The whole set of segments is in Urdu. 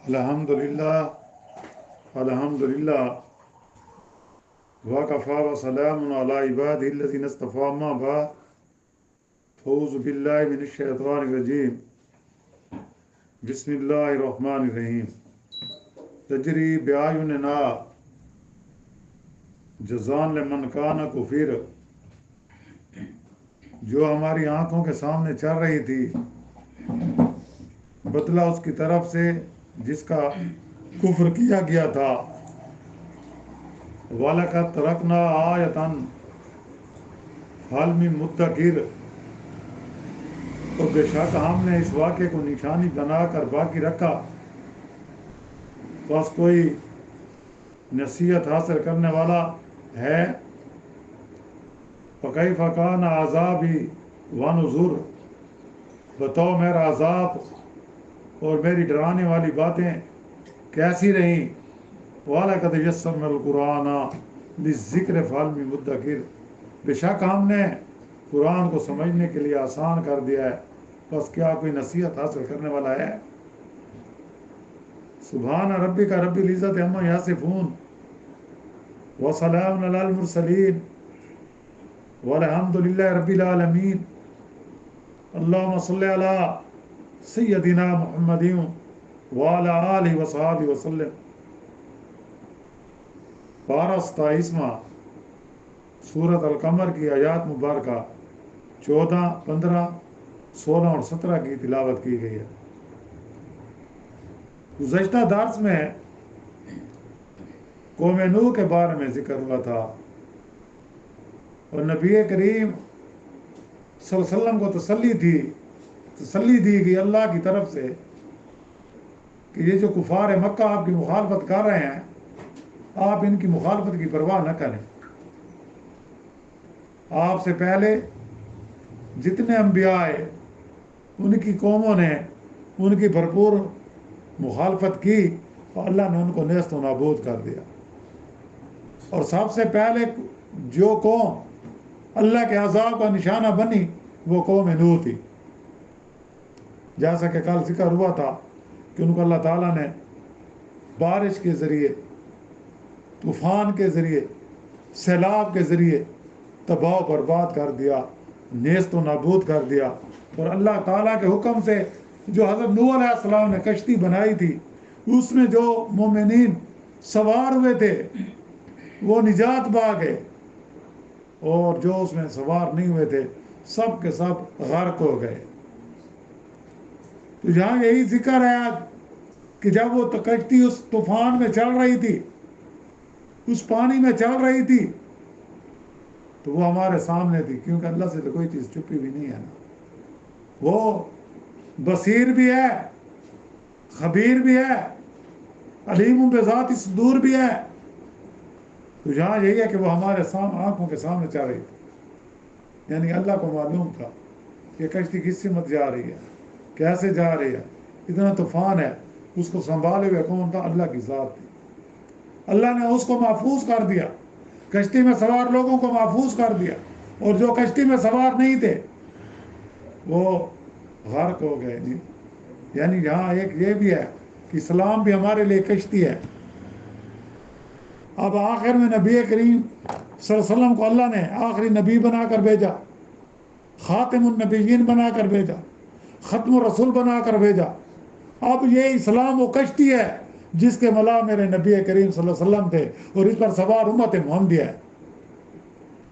الحمدللہ الحمدللہ وکفی وسلام علی عبادہ الذین اصطفی اما بعد اعوذ باللہ من الشیطان الرجیم بسم اللہ الرحمن الرحیم تجری بأعیننا جزاء لمن کان کفر، جو ہماری آنکھوں کے سامنے چل رہی تھی بدلہ اس کی طرف سے جس کا کفر کیا گیا تھا۔ وَلَقَدْ تَرَكْنَا آیَةً هَلْ مِن مُدَّکِرٍ، اور بے شک ہم نے اس واقعے کو نشانی بنا کر باقی رکھا، بس کوئی نصیحت حاصل کرنے والا ہے۔ فَكَيْفَ كَانَ عَذَابِي وَنُذُرِ، بتاؤ میرا عذاب اور میری ڈرانے والی باتیں کیسی رہیں۔ وَلَقَدْ يَسَّرْنَا الْقُرْآنَ لِلذِّكْرِ فَهَلْ مِن مُدَّکِرٍ، بے شک ہم نے قرآن کو سمجھنے کے لیے آسان کر دیا ہے، بس کیا کوئی نصیحت حاصل کرنے والا ہے۔ سبحان ربک رب العزت عما یصفون وسلام علی المرسلین والحمد للہ رب العالمین۔ اللہم صلی علی سیدنا محمد وعلی آلہ وصحبہ وسلم۔ پارہ 27واں سورۃ القمر کی آیات مبارکہ 14، 15، 16 اور 17 کی تلاوت کی گئی ہے۔ گزشتہ درس میں قوم نوح کے بارے میں ذکر ہوا تھا، اور نبی کریم صلی اللہ علیہ وسلم کو تسلی دی گئی اللہ کی طرف سے کہ یہ جو کفار مکہ آپ کی مخالفت کر رہے ہیں، آپ ان کی مخالفت کی پرواہ نہ کریں۔ آپ سے پہلے جتنے انبیاء آئے ان کی قوموں نے ان کی بھرپور مخالفت کی اور اللہ نے ان کو نیست و نابود کر دیا، اور سب سے پہلے جو قوم اللہ کے عذاب کا نشانہ بنی وہ قوم نوح تھی۔ جیسا کہ کل ذکر ہوا تھا کہ ان کو اللہ تعالیٰ نے بارش کے ذریعے، طوفان کے ذریعے، سیلاب کے ذریعے تباہ و برباد کر دیا، نیست و نابود کر دیا، اور اللہ تعالیٰ کے حکم سے جو حضرت نوح علیہ السلام نے کشتی بنائی تھی اس میں جو مومنین سوار ہوئے تھے وہ نجات پا گئے، اور جو اس میں سوار نہیں ہوئے تھے سب کے سب غرق ہو گئے۔ تو یہاں یہی ذکر ہے کہ جب وہ کشتی اس طوفان میں چل رہی تھی، اس پانی میں چل رہی تھی، تو وہ ہمارے سامنے تھی، کیونکہ اللہ سے تو کوئی چیز چھپی بھی نہیں ہے نا۔ وہ بصیر بھی ہے، خبیر بھی ہے، علیم بذات الصدور بھی ہے۔ تو یہاں یہی ہے کہ وہ ہمارے آنکھوں کے سامنے چل رہی تھی، یعنی اللہ کو معلوم تھا کہ کشتی کس سمت جا رہی ہے، کیسے جا رہی ہے، اتنا طوفان ہے، اس کو سنبھالے ہوئے کون تھا؟ اللہ کی ذات تھی۔ اللہ نے اس کو محفوظ کر دیا، کشتی میں سوار لوگوں کو محفوظ کر دیا، اور جو کشتی میں سوار نہیں تھے وہ غرق ہو گئے۔ یعنی یہاں ایک یہ بھی ہے کہ اسلام بھی ہمارے لیے کشتی ہے۔ اب آخر میں نبی کریم صلی اللہ علیہ وسلم کو اللہ نے آخری نبی بنا کر بھیجا، خاتم النبیین بنا کر بھیجا، ختم الرسول بنا کر بھیجا۔ اب یہ اسلام وہ کشتی ہے جس کے ملا میرے نبی کریم صلی اللہ علیہ وسلم تھے، اور اس پر سوار امت محمدیہ ہے۔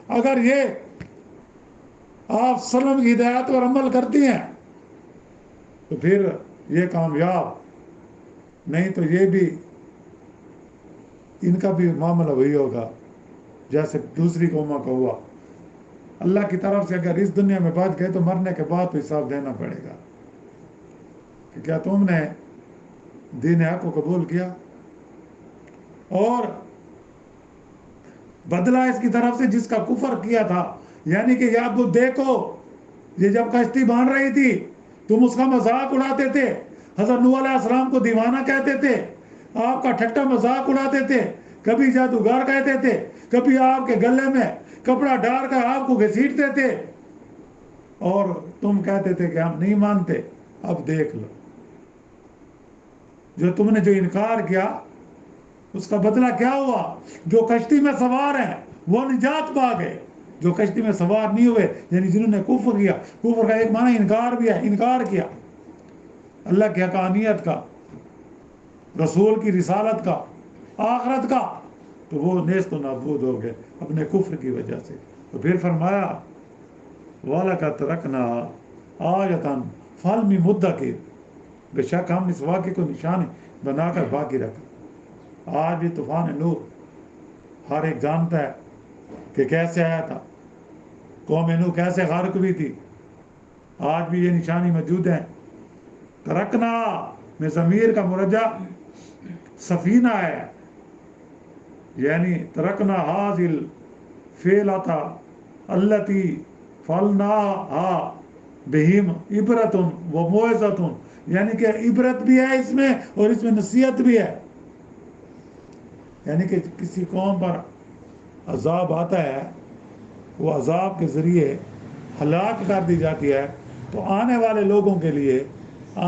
اگر یہ آپ صلی اللہ علیہ وسلم کی ہدایت پر عمل کرتی ہیں تو پھر یہ کامیاب، نہیں تو یہ بھی ان کا بھی معاملہ وہی ہوگا جیسے دوسری قوموں کا ہوا۔ اللہ کی طرف سے اگر اس دنیا میں بچ گئے تو مرنے کے بعد تو حساب دینا پڑے گا کہ کیا تم نے دین حق کو قبول کیا، اور بدلہ اس کی طرف سے جس کا کفر کیا تھا۔ یعنی کہ یا وہ دیکھو، یہ جب کشتی باندھ رہی تھی تم اس کا مذاق اڑاتے تھے، حضرت نوح علیہ السلام کو دیوانہ کہتے تھے، آپ کا ٹھٹا مذاق اڑاتے تھے، کبھی جادوگر کہتے تھے، کبھی آپ کے گلے میں کپڑا ڈال کر آپ کو گھسیٹتے تھے، اور تم کہتے تھے کہ ہم نہیں مانتے۔ اب دیکھ لو، جو تم نے جو انکار کیا اس کا بدلہ کیا ہوا؟ جو کشتی میں سوار ہیں وہ نجات پا گئے، جو کشتی میں سوار نہیں ہوئے یعنی جنہوں نے کفر کیا، کفر کا ایک معنی انکار بھی ہے، انکار کیا اللہ کی حقانیت کا، رسول کی رسالت کا، آخرت کا، تو وہ نیست و نابود ہو گئے اپنے کفر کی وجہ سے۔ تو پھر فرمایا وَلَقَدْ تَرَكْنَا آیَةً فَهَلْ مِن مُدَّکِرٍ، بے شک ہم اس واقعے کو نشانی بنا کر باقی رکھا۔ آج بھی طوفان نوح ہر ایک جانتا ہے کہ کیسے آیا تھا، قوم نوح کیسے غرق ہوئی تھی، آج بھی یہ نشانی موجود ہے۔ ترکنا میں ضمیر کا مرجع سفینہ ہے، یعنی ترکنا حاضل فعلتا التی فعلناها بہم عبرت و موعظۃ، یعنی کہ عبرت بھی ہے اس میں اور اس میں نصیحت بھی ہے۔ یعنی کہ کسی قوم پر عذاب آتا ہے، وہ عذاب کے ذریعے ہلاک کر دی جاتی ہے، تو آنے والے لوگوں کے لیے،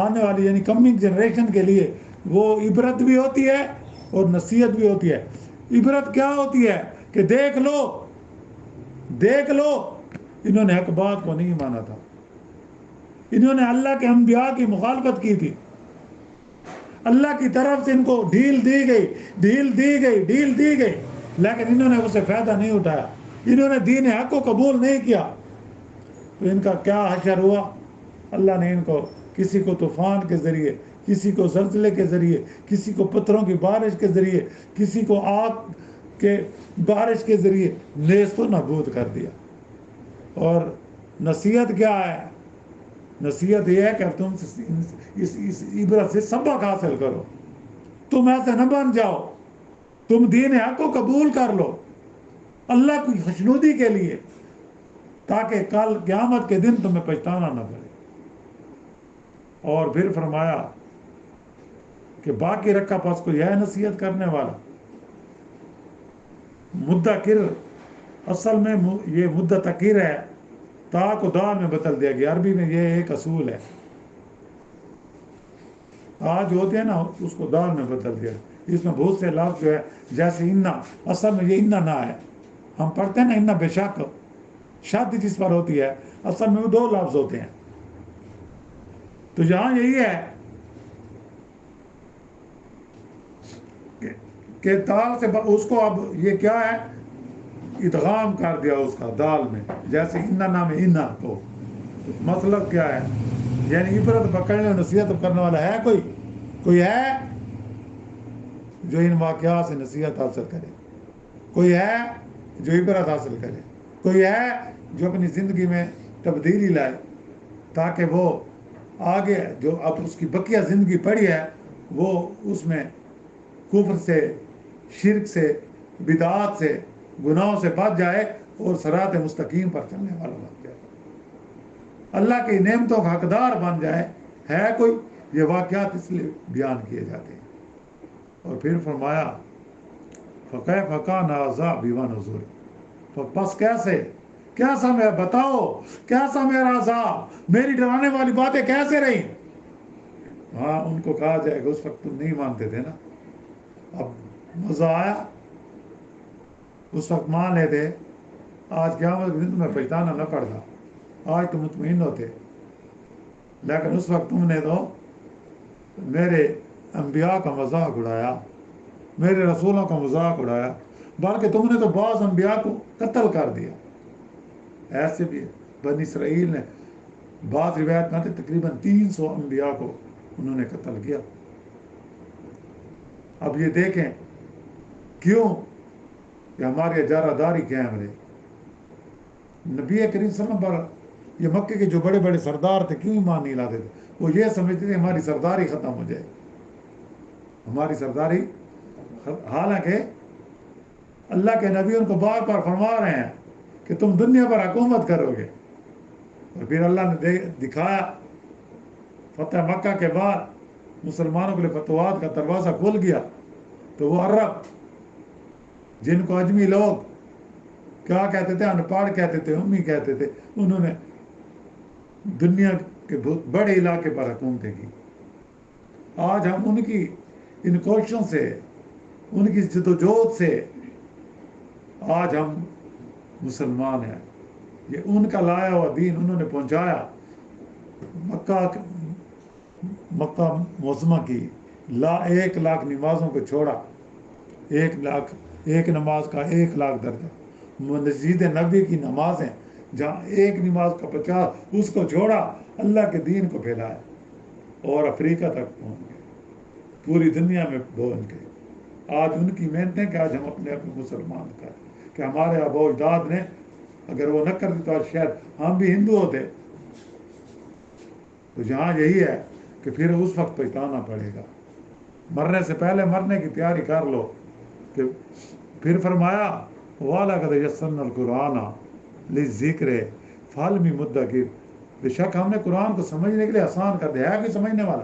آنے والی یعنی کمنگ جنریشن کے لیے وہ عبرت بھی ہوتی ہے اور نصیحت بھی ہوتی ہے۔ عبرت کیا ہوتی ہے کہ دیکھ لو انہوں نے حق بات کو نہیں مانا تھا، انہوں نے اللہ کے انبیاء کی مخالفت کی تھی، اللہ کی طرف سے ان کو ڈھیل دی گئی، لیکن انہوں نے اسے فائدہ نہیں اٹھایا، انہوں نے دین حق کو قبول نہیں کیا، تو ان کا کیا حشر ہوا؟ اللہ نے ان کو کسی کو طوفان کے ذریعے، کسی کو زلزلے کے ذریعے، کسی کو پتھروں کی بارش کے ذریعے، کسی کو آگ کے بارش کے ذریعے نیست و نابود کر دیا۔ اور نصیحت کیا ہے؟ نصیحت یہ ہے کہ تم اس عبرت سے سبق حاصل کرو، تم ایسے نہ بن جاؤ، تم دین حق کو قبول کر لو اللہ کی خوشنودی کے لیے، تاکہ کل قیامت کے دن تمہیں پچھتانا نہ پڑے۔ اور پھر فرمایا کہ باقی رکھا پس کو یہ نصیحت کرنے والا۔ مدکر اصل میں یہ مدتکر ہے، تا کو دا میں بدل دیا گیا، عربی میں یہ ایک اصول ہے، آج ہوتے ہیں نا اس کو دال میں بدل دیا۔ اس میں بہت سے لفظ جو ہے جیسے انا، اصل میں یہ انا نہ ہے، ہم پڑھتے ہیں نا انا بے شک، شد جس پر ہوتی ہے، اصل میں وہ دو لفظ ہوتے ہیں۔ تو یہاں یہی ہے کہ دال سے اس کو اب یہ کیا ہے، ادغام کر دیا اس کا دال میں، جیسے انا نام انا کو۔ مطلب کیا ہے؟ یعنی عبرت پکڑنے اور نصیحت کرنے والا ہے کوئی ہے جو ان واقعات سے نصیحت حاصل کرے، کوئی ہے جو عبرت حاصل کرے، کوئی ہے جو اپنی زندگی میں تبدیلی لائے، تاکہ وہ آگے جو اب اس کی بقیہ زندگی پڑی ہے وہ اس میں کفر سے، شرک سے، بدعات سے، گناہوں سے بچ جائے اور صراط مستقیم پر چلنے والا بن جائے، اللہ کی نعمتوں کا حقدار بن جائے۔ ہے کوئی؟ یہ واقعات اس لیے بیان کیے جاتے ہیں۔ اور پھر فرمایا فَكَيْفَ كَانَ عَذَابِي وَنُذُرِ، پس کیسا میں بتاؤ، کیسا میرا عذاب، میری ڈرانے والی باتیں کیسے رہیں؟ ہاں ان کو کہا جائے گا اس وقت تم نہیں مانتے تھے نا، اب مزہ آیا، اس وقت مان لیتے، آج قیامت کے دن تمہیں پہچانا نہ پڑتا، آج تم مطمئن ہوتے، لیکن اس وقت تم نے تو میرے انبیاء کا مذاق اڑایا، میرے رسولوں کا مذاق اڑایا، بلکہ تم نے تو بعض انبیاء کو قتل کر دیا۔ ایسے بھی بنی اسرائیل نے بعض روایت میں تقریباً 300 انبیاء کو انہوں نے قتل کیا۔ اب یہ دیکھیں کیوں کہ ہماری اجارہ داری قائم رہے۔ نبی کریم صلی اللہ علیہ وسلم پر یہ مکے کے جو بڑے بڑے سردار تھے کیوں ایمان نہیں لاتے تھے؟ وہ یہ سمجھتے تھے ہماری سرداری ختم ہو جائے، ہماری سرداری، حالانکہ اللہ کے نبی ان کو بار بار فرما رہے ہیں کہ تم دنیا پر حکومت کرو گے۔ اور پھر اللہ نے دکھایا فتح مکہ کے بعد مسلمانوں کے لیے فتوحات کا دروازہ کھل گیا، تو وہ عرب جن کو اجمی لوگ کیا کہتے تھے، ان پڑھ کہتے تھے، امی کہتے تھے، انہوں نے دنیا کے بڑے علاقے پر حکومتیں کی۔ آج ہم ان کی ان کوششوں سے، ان کی جدوجہد سے آج ہم مسلمان ہیں. یہ ان کا لایا ہوا دین انہوں نے پہنچایا. مکہ معظمہ کی 1,00,000 نمازوں کو چھوڑا، 1,00,000 ایک نماز کا 1,00,000 درجہ. مسجد نبی کی نمازیں جہاں ایک نماز کا 50، اس کو چھوڑا، اللہ کے دین کو پھیلایا اور افریقہ تک پہنچ گئے، پوری دنیا میں پہنچ گئے. آج ان کی محنتیں کہ آج ہم اپنے آپ کو مسلمان کریں، کہ ہمارے آباء و اجداد نے اگر وہ نہ کرتے تو آج شاید ہم بھی ہندو ہوتے. تو جہاں یہی ہے کہ پھر اس وقت پچھتانا پڑے گا. مرنے سے پہلے مرنے کی تیاری کر لو. کہ پھر فرمایا وَلَقَدْ يَسَّرْنَا الْقُرْآنَ لِلذِّكْرِ فَهَلْ مِن مُدَّكِرٍ. بے شک ہم نے قرآن کو سمجھنے کے لیے آسان کر دیا ہے. کوئی سمجھنے والا؟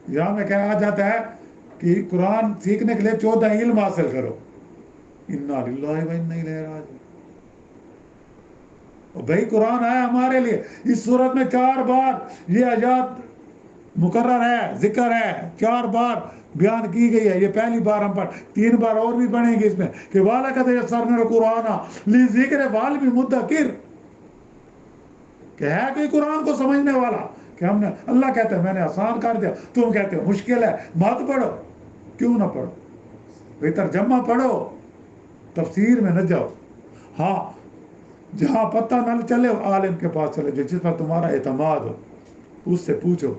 یہاں میں کہا جاتا ہے کہ قرآن سیکھنے کے لیے 14 علم حاصل کرو. اِنَّا لِلَّهِ وَإِنَّا إِلَيْهِ رَاجِعُونَ. بھائی قرآن آیا ہمارے لیے. اس صورت میں 4 بار یہ آیات مقرر ہے، ذکر ہے، 4 بار بیان کی گئی ہے. یہ پہلی بار ہم پڑھ، 3 بار اور بھی پڑھیں گے اس میں کہ وَلَقَدْ يَسَّرْنَا الْقُرْآنَ لِلذِّكْرِ فَهَلْ مِن مُدَّكِرٍ. کہ ہے کوئی قرآن کو سمجھنے والا؟ کہ ہم نے، اللہ کہتا ہے میں نے آسان کر دیا، تم کہتے ہو مشکل ہے، مت پڑھو. کیوں نہ پڑھو؟ بھئی ترجمہ پڑھو، تفسیر میں نہ جاؤ. ہاں جہاں پتہ نہ چلے عالم کے پاس چلے جو جس پر تمہارا اعتماد ہو، اس سے پوچھو.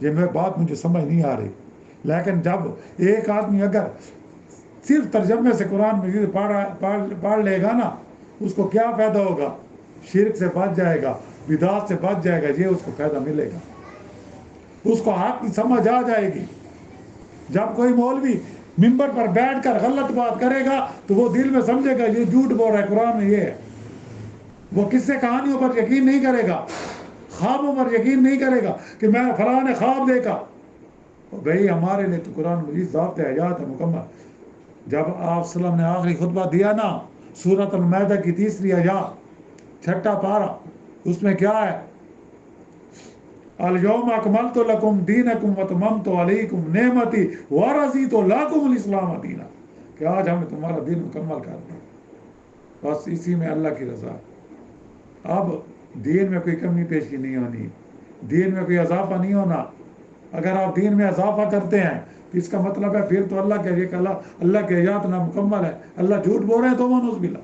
یہ میں بات مجھے سمجھ نہیں آ رہی. لیکن جب ایک آدمی اگر صرف ترجمے سے قرآن مجید پڑھ لے گا نا، اس کو کیا فائدہ ہوگا؟ شرک سے بچ جائے گا، بدعات سے بچ جائے گا، یہ اس کو فائدہ ملے گا. اس کو حق کی سمجھ آ جائے گی. جب کوئی مولوی ممبر پر بیٹھ کر غلط بات کرے گا تو وہ دل میں سمجھے گا یہ جھوٹ بول رہا ہے، قرآن میں یہ ہے. وہ قصے کہانیوں پر یقین نہیں کرے گا، خوابوں پر یقین نہیں کرے گا کہ میں فلاں نے خواب دیکھا. بھئی ہمارے لیے تو قرآن مجید ضابط حیات ہے مکمل. جب آپ صلی اللہ علیہ وسلم نے آخری خطبہ دیا نا، سورۃ المائدہ کی 3 آیات، 6 پارہ، اس میں کیا ہے؟ الیوم اکملت لکم دینکم واتممت علیکم نعمتی ورضیت لکم الاسلام دینا. کہ آج ہم نے تمہارا دین مکمل کر دیا. بس اسی میں اللہ کی رضا. اب دین میں کوئی کمی پیشی نہیں ہونی، دین میں کوئی اضافہ نہیں ہونا. اگر آپ دین میں اضافہ کرتے ہیں تو اس کا مطلب ہے پھر تو اللہ کے یہ اللہ کے حیات نہ مکمل ہے. اللہ جھوٹ بول رہے ہیں تو منوز ملا.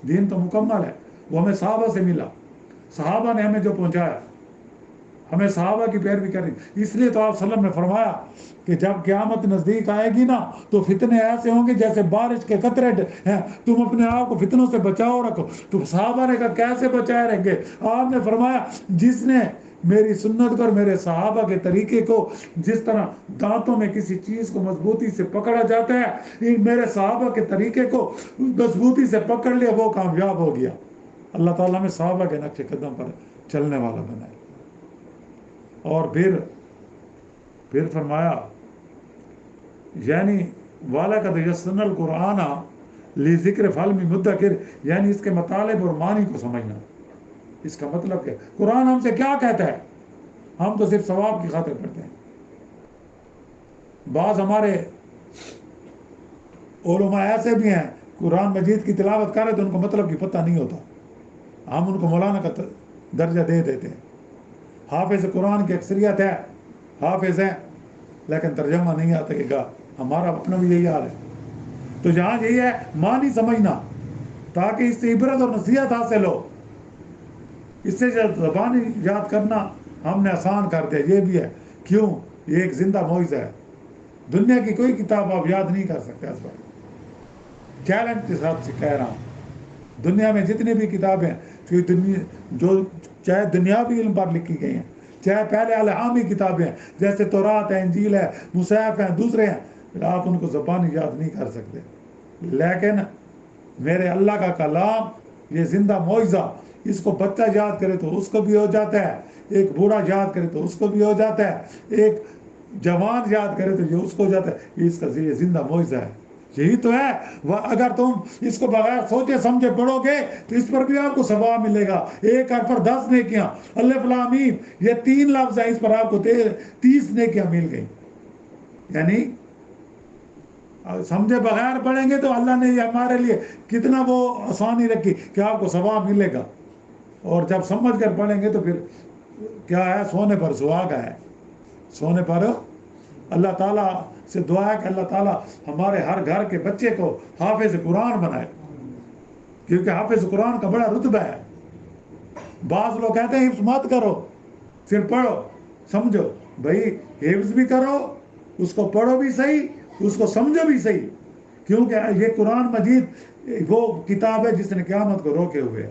دین تو مکمل ہے، وہ ہمیں صحابہ سے ملا. صحابہ نے ہمیں جو پہنچایا، ہمیں صحابہ کی پیروی کرنی. اس لیے تو آپ صلی اللہ علیہ وسلم نے فرمایا کہ جب قیامت نزدیک آئے گی نا تو فتنے ایسے ہوں گے جیسے بارش کے قطرے ہیں، تم اپنے آپ کو فتنوں سے بچاؤ رکھو. تو صحابہ نے کہا کیسے بچائے رہیں گے؟ آپ نے فرمایا جس نے میری سنت کو اور میرے صحابہ کے طریقے کو، جس طرح دانتوں میں کسی چیز کو مضبوطی سے پکڑا جاتا ہے، میرے صحابہ کے طریقے کو مضبوطی سے پکڑ لیا، وہ کامیاب ہو گیا. اللہ تعالیٰ میں صحابہ کے نقش قدم پر چلنے والا بنائے. اور پھر فرمایا یعنی وَلَقَدْ يَسَّرْنَا الْقُرْآنَ لِذِكْرِ فَهَلْ مِن مُدَّكِرٍ، یعنی اس کے مطالب اور معنی کو سمجھنا. اس کا مطلب کیا؟ قرآن ہم سے کیا کہتا ہے؟ ہم تو صرف ثواب کی خاطر کرتے ہیں. بعض ہمارے علماء ایسے بھی ہیں قرآن مجید کی تلاوت کرے تو ان کو مطلب کی پتہ نہیں ہوتا، ہم ان کو مولانا کا درجہ دے دیتے ہیں. حافظ قرآن کی اکثریت ہے، حافظ ہیں لیکن ترجمہ نہیں آتا کہ گا. ہمارا اپنا بھی یہی حال ہے. تو جہاں یہی ہے معنی سمجھنا تاکہ اس سے عبرت اور نصیحت حاصل ہو. اس سے زبانی یاد کرنا ہم نے آسان کر دیا. یہ بھی ہے کیوں؟ یہ ایک زندہ معجزہ ہے. دنیا کی کوئی کتاب آپ یاد نہیں کر سکتے. اس بار چیلنج کے ساتھ سے کہہ رہا ہوں، دنیا میں جتنی بھی کتابیں جو چاہے دنیاوی علم پر لکھی گئی ہیں، چاہے پہلے الہامی کتابیں ہیں جیسے تورات ہے، انجیل ہے، مصحف ہیں، دوسرے ہیں، آپ ان کو زبانی یاد نہیں کر سکتے. لیکن میرے اللہ کا کلام یہ زندہ معجزہ، اس کو بچہ یاد کرے تو اس کو بھی ہو جاتا ہے، ایک بوڑھا یاد کرے تو اس کو بھی ہو جاتا ہے، ایک جوان یاد کرے تو یہ اس کو ہو جاتا ہے. اس کا یہ زندہ معجزہ ہے. یہی تو ہے. اگر تم اس کو بغیر سوچے سمجھے پڑھو گے تو اس پر بھی آپ کو ثواب ملے گا. 1 حرف پر 10 نیکیاں. الف لام میم یہ 3 لفظ ہیں, اس پر آپ کو 30 نیکیاں مل گئی. یعنی سمجھے بغیر پڑھیں گے تو اللہ نے یہ ہمارے لیے کتنا وہ آسانی رکھی کہ آپ کو ثواب ملے گا. اور جب سمجھ کر پڑھیں گے تو پھر کیا ہے, سونے پر سہاگا ہے. سونے پر اللہ تعالیٰ سے دعا ہے کہ اللہ تعالیٰ ہمارے ہر گھر کے بچے کو حافظ قرآن بنائے, کیونکہ حافظ قرآن کا بڑا رتبہ ہے. بعض لوگ کہتے ہیں حفظ مت کرو, پھر پڑھو. سمجھو بھائی, حفظ بھی کرو, اس کو پڑھو بھی صحیح, اس کو سمجھو بھی صحیح, کیونکہ یہ قرآن مجید وہ کتاب ہے جس نے قیامت کو روکے ہوئے ہے.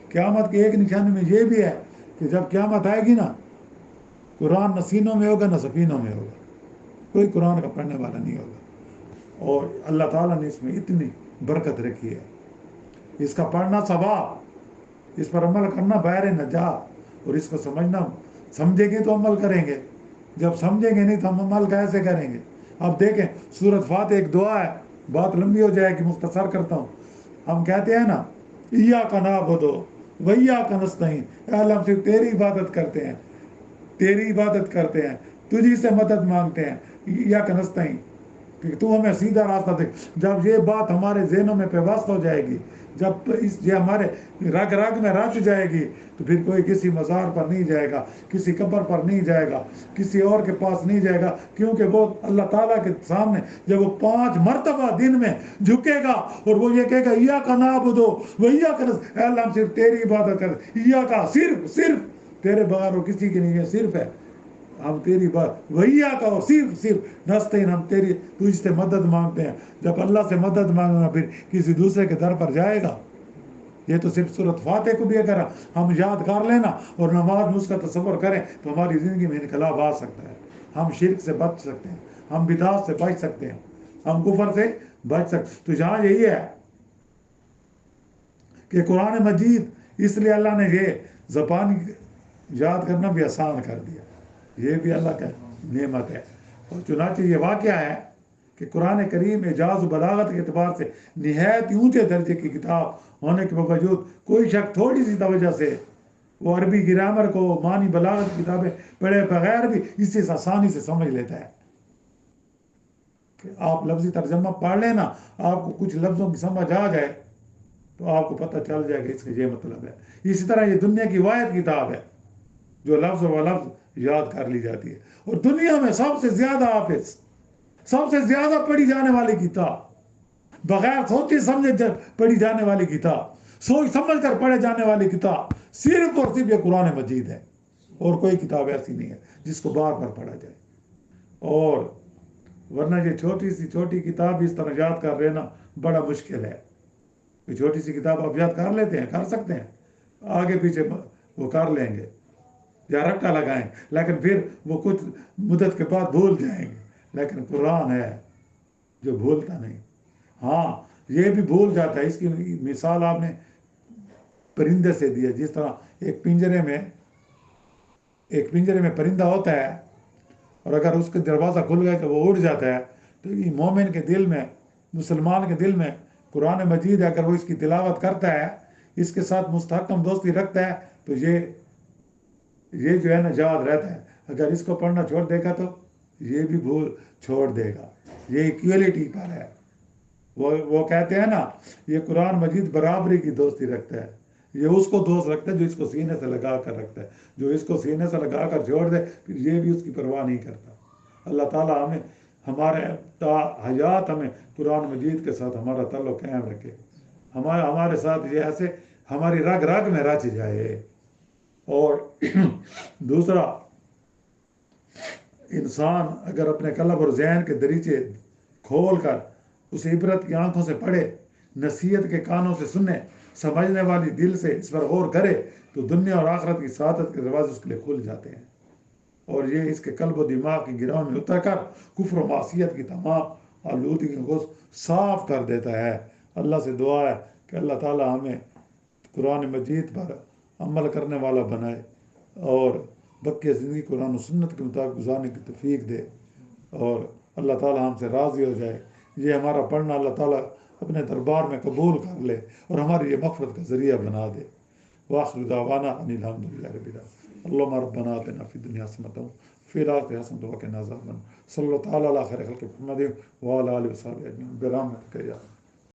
قیامت کی ایک نشانی میں یہ بھی ہے کہ جب قیامت آئے گی نا, قرآن نہ سینوں میں ہوگا نہ سفینوں میں ہوگا, کوئی قرآن کا پڑھنے والا نہیں ہوگا. اور اللہ تعالیٰ نے اس میں اتنی برکت رکھی ہے. اس کا پڑھنا ثواب, اس پر عمل کرنا بحر نجات, اور اس کو سمجھنا. سمجھیں گے تو عمل کریں گے, جب سمجھیں گے نہیں تو ہم عمل کیسے کریں گے. اب دیکھیں سورۃ فاتح ایک دعا ہے, بات لمبی ہو جائے گی, مختصر کرتا ہوں. ہم کہتے ہیں نا ایاک نعبد و ایاک نستعین, اے اللہ ہم صرف تیری عبادت کرتے ہیں, تیری عبادت کرتے ہیں, تجھی سے مدد مانگتے ہیں. ایاک نستعین کہ تو ہمیں سیدھا راستہ دے. جب یہ بات ہمارے ذہنوں میں پیوست ہو جائے گی, جب یہ ہمارے رگ رگ میں رچ جائے گی, تو پھر کوئی کسی مزار پر نہیں جائے گا, کسی قبر پر نہیں جائے گا, کسی اور کے پاس نہیں جائے گا, کیونکہ وہ اللہ تعالیٰ کے سامنے جب وہ 5 مرتبہ دن میں جھکے گا اور وہ یہ کہے گا ایاک نعبد و ایاک نستعین, اے اللہ ہم صرف تیری عبادت کرتے, ایاک صرف تیرے بغیر وہ کسی کی نہیں ہے, صرف ہے, ہم تیری بات ایاک اور صرف نستعین, ہم تیری تجھ سے مدد مانگتے ہیں. جب اللہ سے مدد مانگنا پھر کسی دوسرے کے در پر جائے گا. یہ تو صرف سورۃ فاتح کو بھی اگر ہم یاد کر لینا اور نماز میں اس کا تصور کریں تو ہماری زندگی میں انقلاب آ سکتا ہے. ہم شرک سے بچ سکتے ہیں, ہم بدعات سے بچ سکتے ہیں, ہم کفر سے بچ سکتے ہیں. تو جہاں یہی ہے کہ قرآن مجید, اس لیے اللہ نے یہ زبان یاد کرنا بھی آسان کر دیا, یہ بھی اللہ کا نعمت ہے. اور چنانچہ یہ واقعہ ہے کہ قرآن کریم اعجاز و بلاغت کے اعتبار سے نہایت اونچے درجے کی کتاب ہونے کے باوجود کوئی شخص تھوڑی سی توجہ سے وہ عربی گرامر کو, معنی بلاغت کی کتابیں پڑھے بغیر بھی اس سے آسانی سے سمجھ لیتا ہے. کہ آپ لفظی ترجمہ پڑھ لینا, آپ کو کچھ لفظوں کی سمجھ آ جائے تو آپ کو پتہ چل جائے کہ اس کا یہ مطلب ہے. اسی طرح یہ دنیا کی واحد کتاب ہے جو لفظ و لفظ یاد کر لی جاتی ہے, اور دنیا میں سب سے زیادہ حافظ, سب سے زیادہ پڑھی جانے والی کتاب, بغیر سوچے سمجھے پڑھی جانے والی کتاب, سوچ سمجھ کر پڑھے جانے والی کتاب صرف اور صرف یہ قرآن مجید ہے. اور کوئی کتاب ایسی نہیں ہے جس کو بار بار پڑھا جائے. اور ورنہ یہ چھوٹی سی چھوٹی کتاب اس طرح یاد کر لینا بڑا مشکل ہے. یہ چھوٹی سی کتاب آپ یاد کر لیتے ہیں, کر سکتے ہیں, آگے پیچھے وہ کر لیں گے یا رٹا لگائیں, لیکن پھر وہ کچھ مدت کے بعد بھول جائیں گے. لیکن قرآن ہے جو بھولتا نہیں. ہاں یہ بھی بھول جاتا ہے. اس کی مثال آپ نے پرندے سے دی ہے. جس طرح ایک پنجرے میں پرندہ ہوتا ہے, اور اگر اس کا دروازہ کھل گیا تو وہ اڑ جاتا ہے. تو یہ مومن کے دل میں, مسلمان کے دل میں قرآن مجید اگر وہ اس کی تلاوت کرتا ہے, اس کے ساتھ مستحکم دوستی رکھتا ہے, تو یہ جو ہے نا یاد رہتا ہے. اگر اس کو پڑھنا چھوڑ دے گا تو یہ بھی بھول چھوڑ دے گا. یہ ایکویلٹی پر ہے. وہ کہتے ہیں نا یہ قرآن مجید برابری کی دوستی رکھتا ہے. یہ اس کو دوست رکھتا ہے جو اس کو سینے سے لگا کر رکھتا ہے. جو اس کو سینے سے لگا کر چھوڑ دے پھر یہ بھی اس کی پرواہ نہیں کرتا. اللہ تعالیٰ ہمیں ہمارے تا حیات ہمیں قرآن مجید کے ساتھ ہمارا تعلق قائم رکھے. ہمارے ساتھ یہ ایسے ہماری رگ رگ میں رچ جائے. اور دوسرا, انسان اگر اپنے قلب اور ذہن کے دریچے کھول کر اسے عبرت کی آنکھوں سے پڑھے, نصیحت کے کانوں سے سنے, سمجھنے والی دل سے اس پر غور کرے, تو دنیا اور آخرت کی سعادت کے دروازے اس کے لیے کھل جاتے ہیں. اور یہ اس کے قلب و دماغ کی گراؤں میں اتر کر کفر و معصیت کی تمام آلودگی کو صاف کر دیتا ہے. اللہ سے دعا ہے کہ اللہ تعالیٰ ہمیں قرآن مجید پر عمل کرنے والا بنائے اور بقیہ زندگی قرآن و سنت کے مطابق گزارنے کی توفیق دے. اور اللہ تعالیٰ ہم سے راضی ہو جائے یہ ہمارا پڑھنا اللہ تعالیٰ اپنے دربار میں قبول کر لے اور ہماری یہ مغفرت کا ذریعہ بنا دے. وآخر دعوانا ان الحمد للہ رب العالمین. اللہم ربنا آتنا فی الدنیا حسنۃ وفی الآخرۃ حسنۃ وقنا عذاب النار. صلی اللہ تعالیٰ علی خیر خلق محمد وعلی آلہ وصحبہ اجمعین برحمتک یا